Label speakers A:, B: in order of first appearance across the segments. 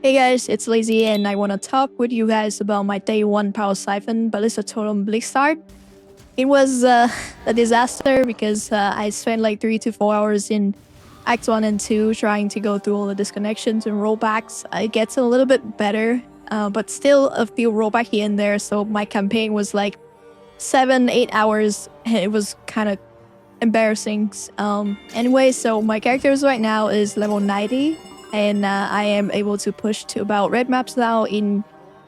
A: Hey guys, it's Lazy and I want to talk with you guys about my day 1 Power Siphon Ballista totem bleak start. It was a disaster because I spent like 3 to 4 hours in Act 1 and 2 trying to go through all the disconnections and rollbacks. It gets a little bit better, but still a few rollback here and there, so my campaign was like 7-8 hours and it was kind of embarrassing. Anyway, so my characters right now is level 90. And I am able to push to about red maps now in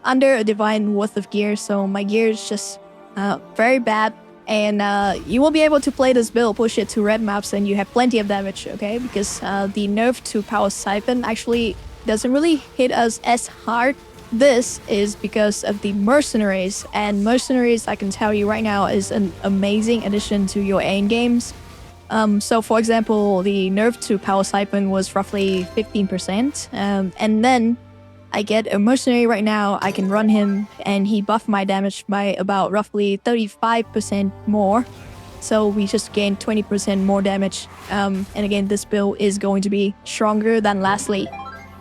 A: under a divine worth of gear. So my gear is just very bad. And you will be able to play this build, push it to red maps, and you have plenty of damage, okay? Because the nerf to Power Siphon actually doesn't really hit us as hard. This is because of the Mercenaries. And Mercenaries, I can tell you right now, is an amazing addition to your aim games. So for example, the nerf to Power Siphon was roughly 15%. And then I get a Mercenary right now, I can run him and he buffed my damage by about roughly 35% more. So we just gained 20% more damage. And again, this build is going to be stronger than lastly.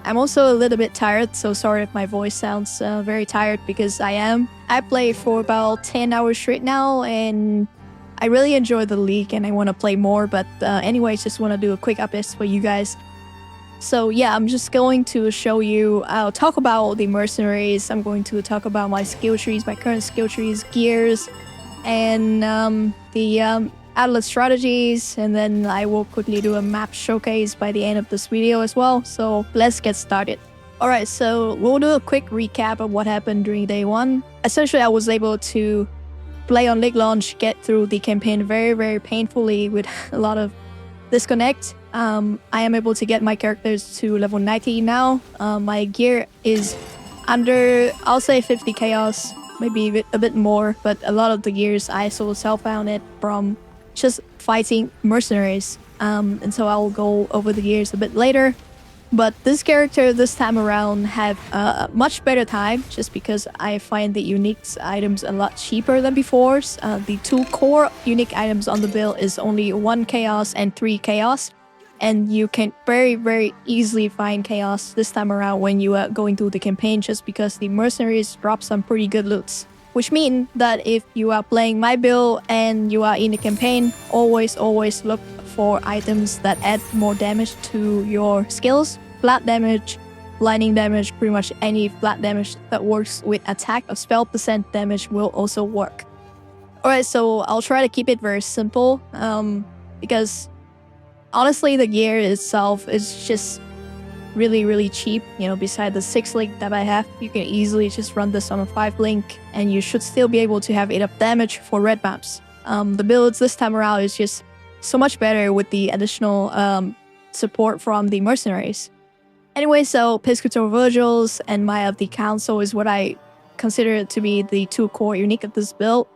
A: I'm also a little bit tired, so sorry if my voice sounds very tired because I am. I played for about 10 hours straight now and I really enjoy the league and I want to play more, but anyways, just want to do a quick update for you guys. So yeah, I'm just going to show you, I'll talk about the Mercenaries, I'm going to talk about my skill trees, my current skill trees, gears, and the outlet strategies, and then I will quickly do a map showcase by the end of this video as well, so let's get started. Alright, so we'll do a quick recap of what happened during day 1. Essentially, I was able to play on league launch, get through the campaign very painfully with a lot of disconnect. I am able to get my characters to level 90 now. My gear is under, I'll say 50 chaos, maybe a bit more, but a lot of the gears I sort of self-found it from just fighting Mercenaries. And so I'll go over the gears a bit later. But this character this time around have a much better time just because I find the unique items a lot cheaper than before. The 2 core unique items on the build is only 1 chaos and 3 chaos. And you can very easily find chaos this time around when you are going through the campaign just because the Mercenaries drop some pretty good loots. Which means that if you are playing my build and you are in the campaign, always look for items that add more damage to your skills. Flat damage, lightning damage, pretty much any flat damage that works with attack or spell percent damage will also work. Alright, so I'll try to keep it very simple because honestly the gear itself is just really cheap. You know, beside the 6 link that I have, you can easily just run this on a 5 link and you should still be able to have enough damage for red maps. The builds this time around is just so much better with the additional support from the Mercenaries. Anyway, so Piscator Virgils and Maya of the Council is what I consider to be the 2 core unique of this build,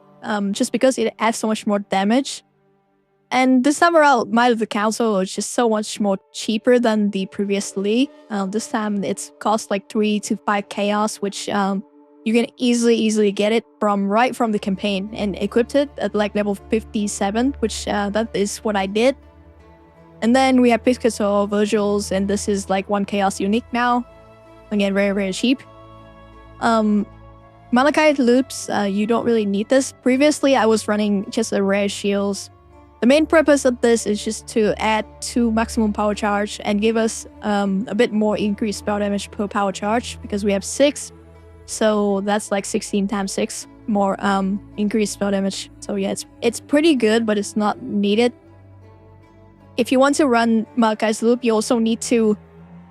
A: just because it adds so much more damage. And this time around, Maya of the Council is just so much more cheaper than the previous league. This time it's cost like 3 to 5 chaos, which you can easily get it right from the campaign and equipped it at like level 57, which that is what I did. And then we have Piscator Virgils, and this is like 1 chaos unique now. Again, very cheap. Malachite loops, you don't really need this. Previously, I was running just a rare shields. The main purpose of this is just to add 2 maximum power charge and give us a bit more increased spell damage per power charge because we have 6. So that's like 16 times 6 more increased spell damage. So yeah, it's pretty good, but it's not needed. If you want to run Malachite's Loop, you also need to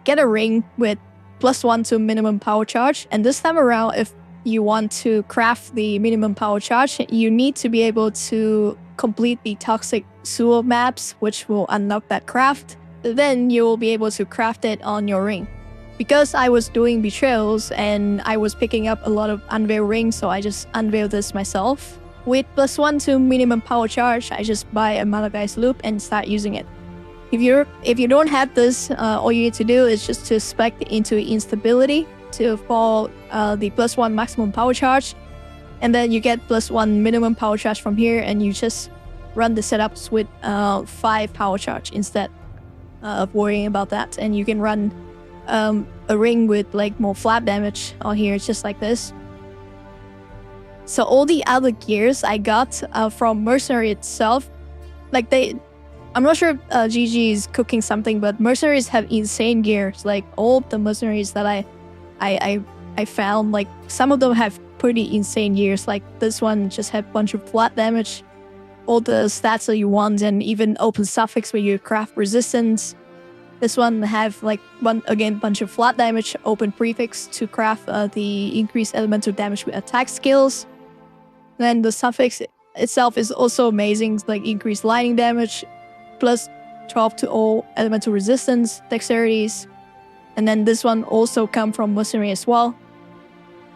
A: get a ring with +1 to minimum power charge. And this time around, if you want to craft the minimum power charge, you need to be able to complete the toxic sewer maps, which will unlock that craft. Then you will be able to craft it on your ring. Because I was doing betrayals and I was picking up a lot of unveil rings, so I just unveiled this myself. With +1 to minimum power charge, I just buy a Malachite's Loop and start using it. If you don't have this, all you need to do is just to spec into instability to fall the +1 maximum power charge, and then you get +1 minimum power charge from here, and you just run the setups with 5 power charge instead of worrying about that. And you can run a ring with like more flat damage. On here it's just like this. So all the other gears I got from Mercenary itself, like I'm not sure if GG is cooking something, but Mercenaries have insane gears. Like all the Mercenaries that I found, like some of them have pretty insane gears. Like this one just had a bunch of flat damage, all the stats that you want, and even open suffix where you craft resistance. This one have like bunch of flat damage, open prefix to craft the increased elemental damage with attack skills. Then the suffix itself is also amazing, like increased lightning damage, plus 12 to all elemental resistance, dexterities. And then this one also come from Mercenary as well.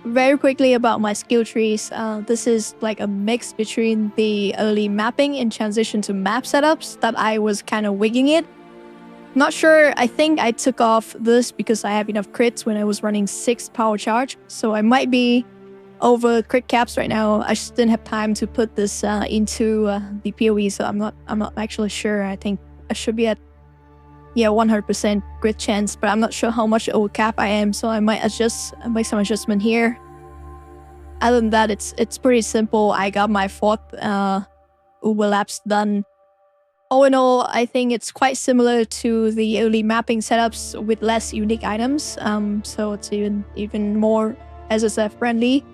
A: Very quickly about my skill trees, this is like a mix between the early mapping and transition to map setups that I was kind of wigging it. Not sure, I think I took off this because I have enough crits when I was running 6 power charge, so I might be over crit caps right now. I just didn't have time to put this into the PoE, so I'm not actually sure. I think I should be at 100% crit chance, but I'm not sure how much over cap I am, so I might make some adjustment here. Other than that, it's pretty simple. I got my 4th overlaps done. All in all, I think it's quite similar to the early mapping setups with less unique items, so it's even more SSF friendly.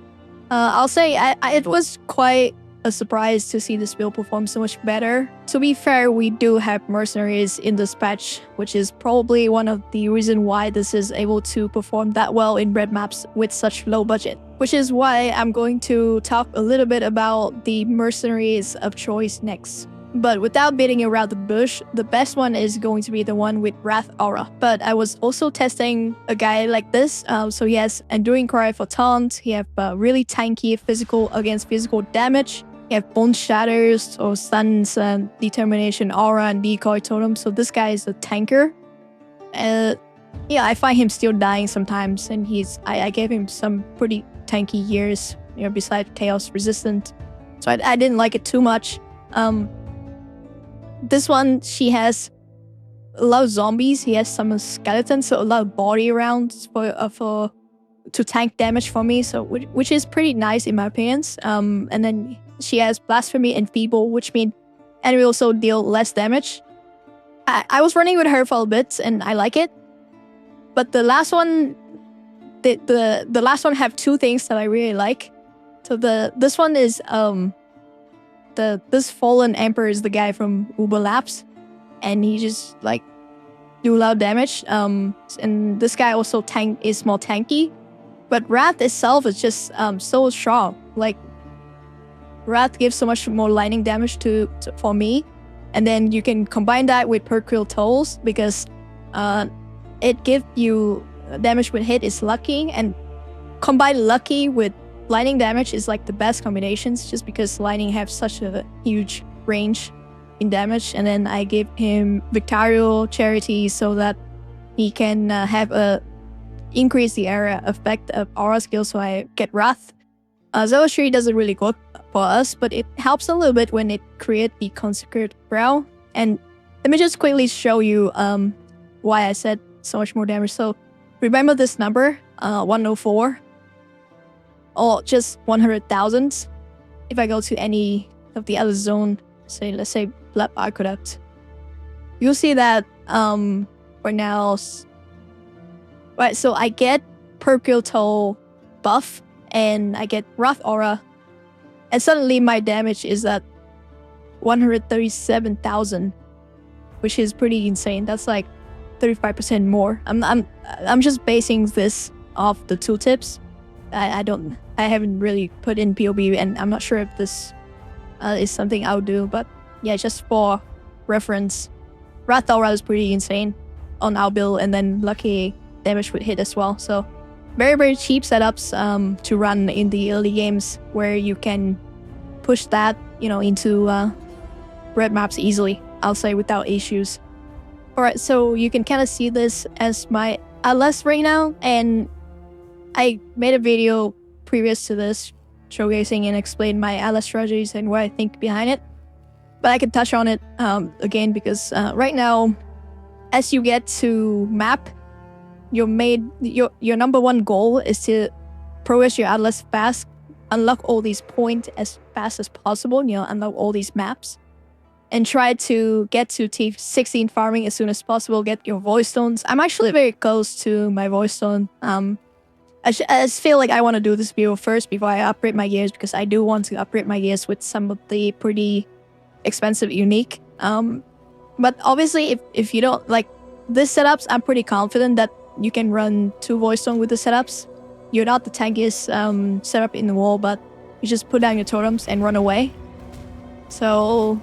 A: I'll say it was quite a surprise to see this build perform so much better. To be fair, we do have Mercenaries in this patch, which is probably one of the reasons why this is able to perform that well in red maps with such low budget. Which is why I'm going to talk a little bit about the Mercenaries of choice next. But without beating around the bush, the best one is going to be the one with Wrath Aura. But I was also testing a guy like this. So he has Enduring Cry for taunt. He have really tanky physical against physical damage. He have Bone Shatters or Stuns, Determination Aura, and Decoy Totem. So this guy is a tanker. I find him still dying sometimes, and I gave him some pretty tanky years, besides Chaos Resistant. So I didn't like it too much. This one, she has a lot of zombies. He has some skeletons, so a lot of body around to tank damage for me. So which is pretty nice in my opinion. And then she has Blasphemy and Feeble, which mean enemy also deal less damage. I was running with her for a bit, and I like it. But the last one, the last one have 2 things that I really like. So this one is this Fallen Emperor is the guy from Uber Labs, and he just like do a lot of damage. And this guy also is more tanky, but Wrath itself is just so strong. Like Wrath gives so much more lightning damage for me, and then you can combine that with Perquil tolls because it gives you damage with hit is lucky, and combine lucky with lightning damage is like the best combinations, just because lightning have such a huge range in damage. And then I give him Victario Charity so that he can increase the area effect of aura skill, so I get Wrath. Zealotry doesn't really go for us, but it helps a little bit when it creates the Consecrated Brow. And let me just quickly show you why I said so much more damage. So remember this number, 104, or just 100,000. If I go to any of the other zone, let's say Blood Aqueduct, you'll see that right now, right, so I get Perquil Toll buff, and I get Wrath Aura, and suddenly my damage is at 137,000, which is pretty insane. That's like 35% more. I'm just basing this off the tooltips. I haven't really put in PoE, and I'm not sure if this is something I'll do, but yeah, just for reference, Wrath Aura is pretty insane on our build, and then lucky damage with hit as well. So very, very cheap setups to run in the early games where you can push that, into red maps easily, I'll say, without issues. Alright, so you can kind of see this as my LS right now, and I made a video previous to this showcasing and explain my LS strategies and what I think behind it. But I can touch on it again because right now, as you get to map, your number one goal is to progress your atlas fast, unlock all these points as fast as possible, unlock all these maps, and try to get to T16 farming as soon as possible, get your voice stones. I'm actually very close to my voice stone. I just feel like I want to do this build first before I upgrade my gears, because I do want to upgrade my gears with some of the pretty expensive unique. But obviously, if you don't like this setups, I'm pretty confident that you can run 2 voice stone with the setups. You're not the tankiest setup in the world, but you just put down your totems and run away. So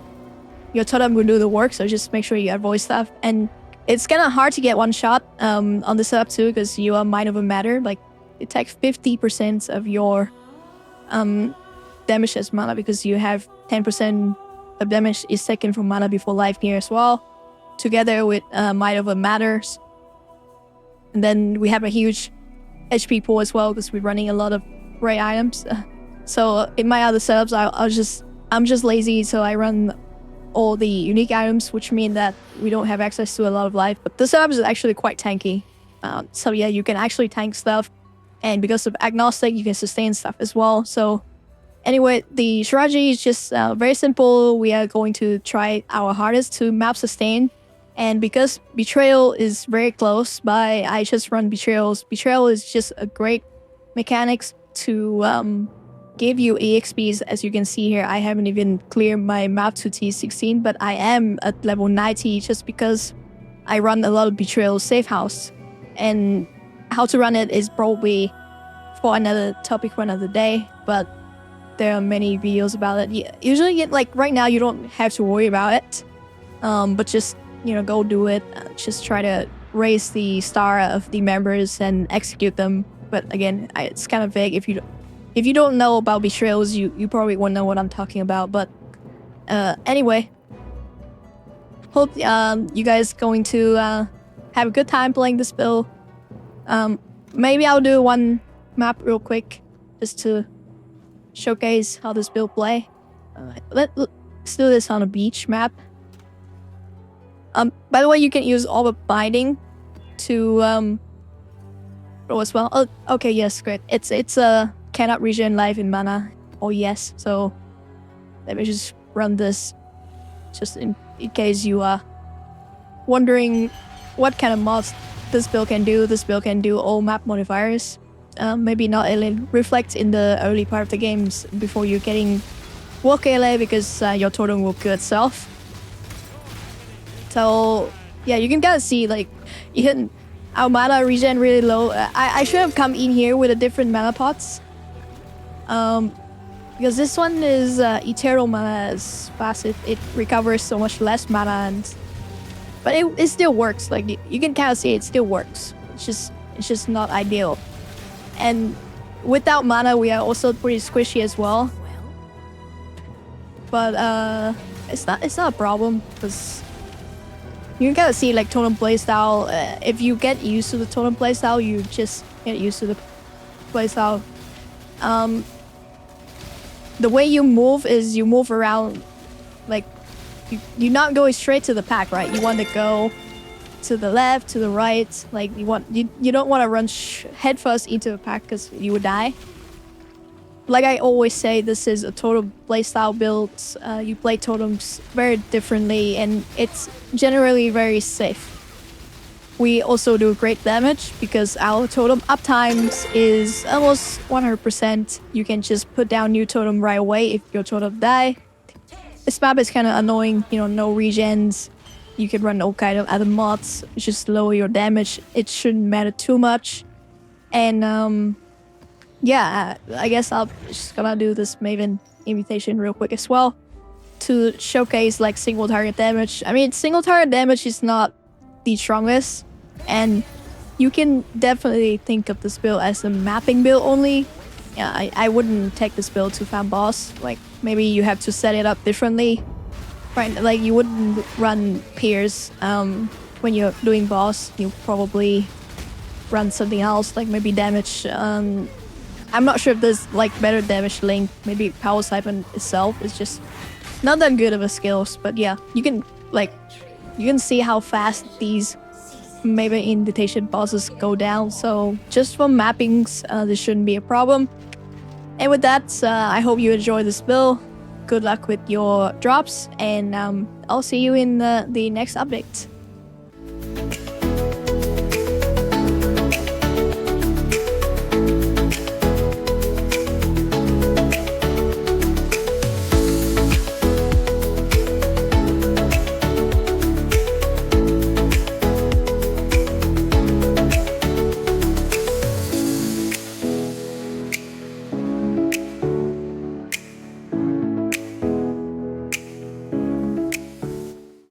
A: your totem will do the work, so just make sure you avoid stuff. And it's kind of hard to get one shot on the setup too, because you are Mind Over Matter. Like, it takes 50% of your damage as mana, because you have 10% of damage is taken from mana before life here as well, together with Mind Over Matters. And then we have a huge HP pool as well, because we're running a lot of rare items. So in my other setups, I'm just lazy, so I run all the unique items, which mean that we don't have access to a lot of life. But this setup is actually quite tanky. So yeah, you can actually tank stuff, and because of agnostic, you can sustain stuff as well. So anyway, the strategy is just very simple. We are going to try our hardest to map sustain. And because Betrayal is very close by, I just run Betrayals. Betrayal is just a great mechanics to give you EXPs. As you can see here, I haven't even cleared my map to T16, but I am at level 90 just because I run a lot of Betrayal safe house. And how to run it is probably for another topic for another day, but there are many videos about it. Usually, like right now, you don't have to worry about it, but just go do it. Just try to raise the star of the members and execute them. But again, it's kind of vague. If you don't know about betrayals, you probably won't know what I'm talking about. But anyway, hope you guys going to have a good time playing this build. Maybe I'll do one map real quick just to showcase how this build play. Let's do this on a beach map. By the way, you can use all the binding to roll as well. Oh, okay, yes, great. It's cannot regen life in mana. Oh yes. So let me just run this, just in case you are wondering what kind of mods this build can do. This build can do all map modifiers. Maybe not alien reflect in the early part of the games before you're getting work LA, because your totem will kill itself. So yeah, you can kind of see like our mana regen really low. I should have come in here with a different mana pots, because this one is eternal mana as passive. It recovers so much less mana, but it still works. Like you can kind of see it still works. It's just not ideal. And without mana, we are also pretty squishy as well. But it's not a problem, because you can kind of see like totem playstyle. If you get used to the totem playstyle, you just get used to the playstyle. The way you move is you move around, like you're not going straight to the pack, right? You want to go to the left, to the right. Like you don't want to run head first into a pack, because you would die. Like I always say, this is a totem playstyle build. You play totems very differently, and it's generally very safe. We also do great damage because our totem uptimes is almost 100%. You can just put down new totem right away if your totem die. This map is kind of annoying, no regens. You can run all kind of other mods, just lower your damage. It shouldn't matter too much. And yeah, I guess I'm just gonna do this Maven invitation real quick as well to showcase like single target damage. I mean, single target damage is not the strongest, and you can definitely think of this build as a mapping build only. Yeah, I wouldn't take this build to farm boss. Like maybe you have to set it up differently, right? Like you wouldn't run Pierce when you're doing boss. You probably run something else, like maybe damage. I'm not sure if there's like better damage link. Maybe Power Siphon itself is just not that good of a skills. But yeah, you can see how fast these maybe invitation bosses go down. So just for mappings, this shouldn't be a problem. And with that, I hope you enjoy this build. Good luck with your drops, and I'll see you in the next update.